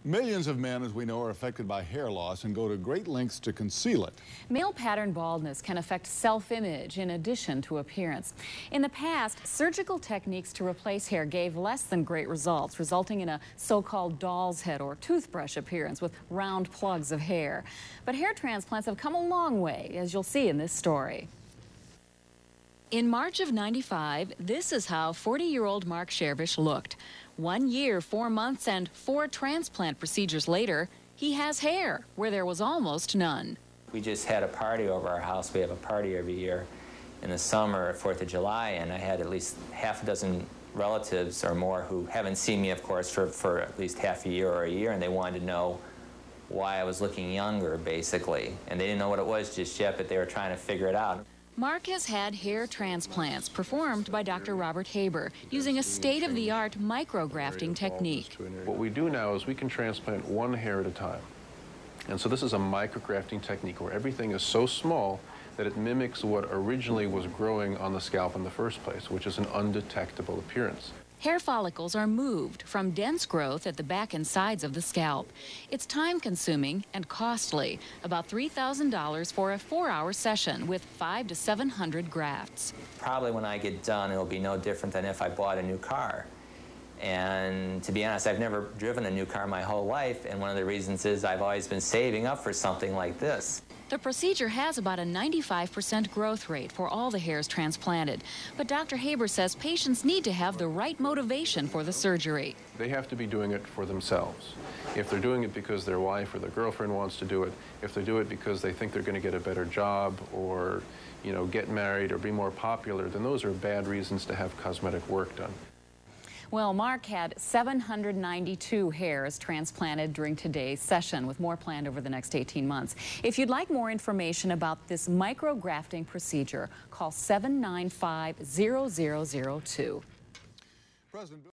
Millions of men, as we know, are affected by hair loss and go to great lengths to conceal it. Male pattern baldness can affect self-image in addition to appearance. In the past, surgical techniques to replace hair gave less than great results, resulting in a so-called doll's head or toothbrush appearance with round plugs of hair. But hair transplants have come a long way, as you'll see in this story. In March of '95, this is how 40-year-old Mark Shervish looked. 1 year, 4 months, and 4 transplant procedures later, he has hair where there was almost none. We just had a party over our house. We have a party every year in the summer, 4th of July, and I had at least half a dozen relatives or more who haven't seen me, of course, for at least half a year or a year, and they wanted to know why I was looking younger, basically. And they didn't know what it was just yet, but they were trying to figure it out. Mark has had hair transplants performed by Dr. Robert Haber using a state-of-the-art micrografting technique. What we do now is we can transplant one hair at a time. And so this is a micrografting technique where everything is so small that it mimics what originally was growing on the scalp in the first place, which is an undetectable appearance. Hair follicles are moved from dense growth at the back and sides of the scalp. It's time-consuming and costly, about $3,000 for a 4-hour session with 500 to 700 grafts. Probably when I get done, it'll be no different than if I bought a new car. And to be honest, I've never driven a new car my whole life, and one of the reasons is I've always been saving up for something like this. The procedure has about a 95% growth rate for all the hairs transplanted. But Dr. Haber says patients need to have the right motivation for the surgery. They have to be doing it for themselves. If they're doing it because their wife or their girlfriend wants to do it, if they do it because they think they're going to get a better job or, get married or be more popular, then those are bad reasons to have cosmetic work done. Well, Mark had 792 hairs transplanted during today's session, with more planned over the next 18 months. If you'd like more information about this micrografting procedure, call 795-0002.